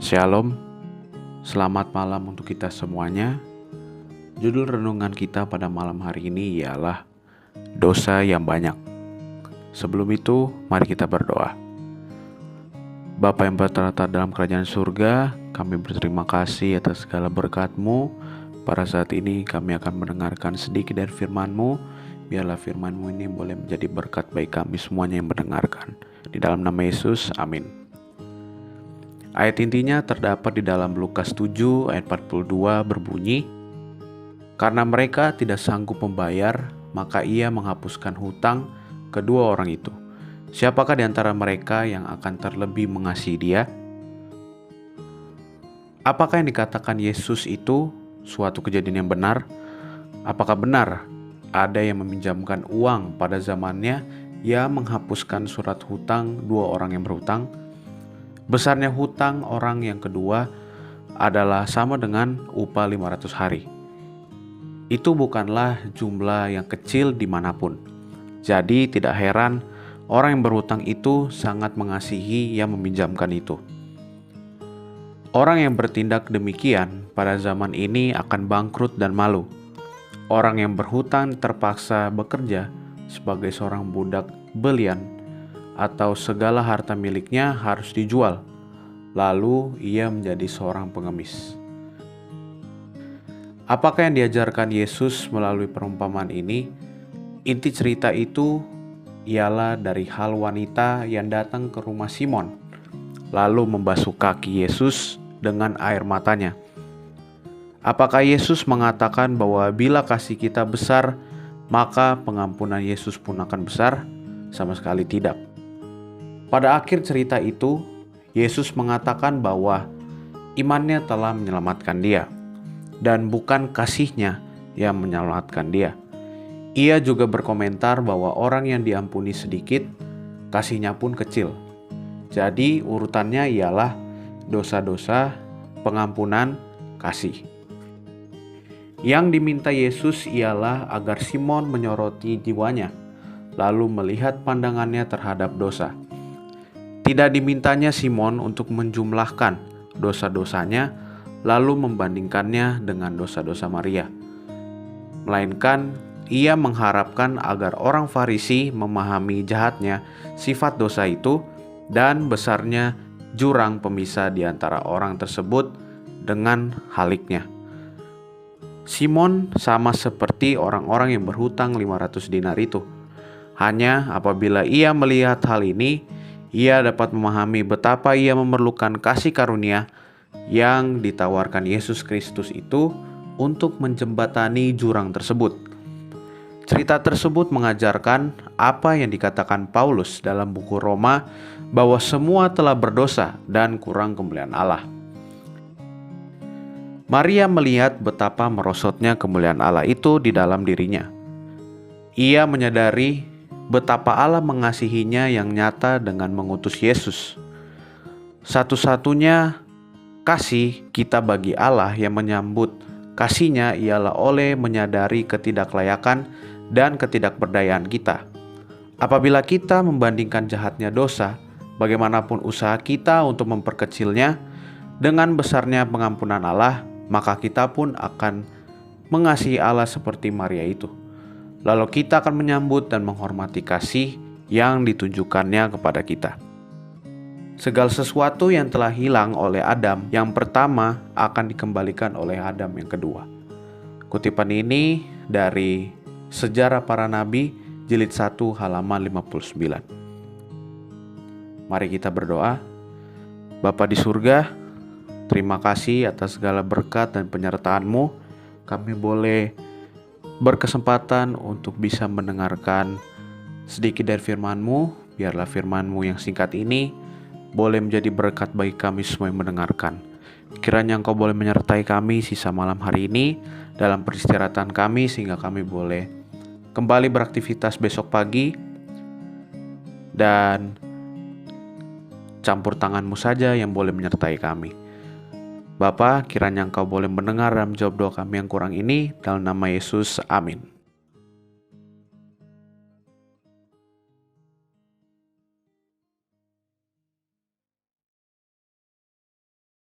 Shalom, selamat malam untuk kita semuanya. Judul renungan kita pada malam hari ini ialah dosa yang banyak. Sebelum itu, mari kita berdoa. Bapa yang bertata dalam kerajaan surga, kami berterima kasih atas segala berkat-Mu. Pada saat ini kami akan mendengarkan sedikit dari firman-Mu. Biarlah firman-Mu ini boleh menjadi berkat bagi kami semuanya yang mendengarkan. Di dalam nama Yesus, amin. Ayat intinya terdapat di dalam Lukas 7 ayat 42 berbunyi, "Karena mereka tidak sanggup membayar, maka ia menghapuskan hutang kedua orang itu. Siapakah di antara mereka yang akan terlebih mengasihi dia?" Apakah yang dikatakan Yesus itu suatu kejadian yang benar? Apakah benar ada yang meminjamkan uang pada zamannya yang menghapuskan surat hutang dua orang yang berhutang? Besarnya hutang orang yang kedua adalah sama dengan upah 500 hari. Itu bukanlah jumlah yang kecil dimanapun. Jadi tidak heran orang yang berhutang itu sangat mengasihi yang meminjamkan itu. Orang yang bertindak demikian pada zaman ini akan bangkrut dan malu. Orang yang berhutang terpaksa bekerja sebagai seorang budak belian, atau segala harta miliknya harus dijual, lalu ia menjadi seorang pengemis. Apakah yang diajarkan Yesus melalui perumpamaan ini? Inti cerita itu ialah dari hal wanita yang datang ke rumah Simon, lalu membasuh kaki Yesus dengan air matanya. Apakah Yesus mengatakan bahwa bila kasih kita besar, maka pengampunan Yesus pun akan besar? Sama sekali tidak. Pada akhir cerita itu, Yesus mengatakan bahwa imannya telah menyelamatkan dia, dan bukan kasihnya yang menyelamatkan dia. Ia juga berkomentar bahwa orang yang diampuni sedikit, kasihnya pun kecil. Jadi urutannya ialah dosa-dosa, pengampunan, kasih. Yang diminta Yesus ialah agar Simon menyoroti jiwanya, lalu melihat pandangannya terhadap dosa. Tidak dimintanya Simon untuk menjumlahkan dosa-dosanya lalu membandingkannya dengan dosa-dosa Maria. Melainkan ia mengharapkan agar orang Farisi memahami jahatnya sifat dosa itu dan besarnya jurang pemisah di antara orang tersebut dengan haliknya. Simon sama seperti orang-orang yang berhutang 500 dinar itu. Hanya apabila ia melihat hal ini, ia dapat memahami betapa ia memerlukan kasih karunia yang ditawarkan Yesus Kristus itu untuk menjembatani jurang tersebut. Cerita tersebut mengajarkan apa yang dikatakan Paulus dalam buku Roma, bahwa semua telah berdosa dan kurang kemuliaan Allah. Maria melihat betapa merosotnya kemuliaan Allah itu di dalam dirinya. Ia menyadari betapa Allah mengasihinya yang nyata dengan mengutus Yesus. Satu-satunya kasih kita bagi Allah yang menyambut kasihnya ialah oleh menyadari ketidaklayakan dan ketidakberdayaan kita. Apabila kita membandingkan jahatnya dosa, bagaimanapun usaha kita untuk memperkecilnya, dengan besarnya pengampunan Allah, maka kita pun akan mengasihi Allah seperti Maria itu. Lalu kita akan menyambut dan menghormati kasih yang ditunjukkannya kepada kita. Segala sesuatu yang telah hilang oleh Adam yang pertama akan dikembalikan oleh Adam yang kedua. Kutipan ini dari Sejarah Para Nabi, jilid 1 halaman 59. Mari kita berdoa. Bapa di surga, terima kasih atas segala berkat dan penyertaan-Mu. Kami boleh berkesempatan untuk bisa mendengarkan sedikit dari firman-Mu. Biarlah firman-Mu yang singkat ini boleh menjadi berkat bagi kami semua yang mendengarkan. Kiranya Engkau boleh menyertai kami sisa malam hari ini dalam peristirahatan kami, sehingga kami boleh kembali beraktivitas besok pagi, dan campur tangan-Mu saja yang boleh menyertai kami. Bapa, kiranya Engkau boleh mendengar dan menjawab doa kami yang kurang ini, dalam nama Yesus, amin.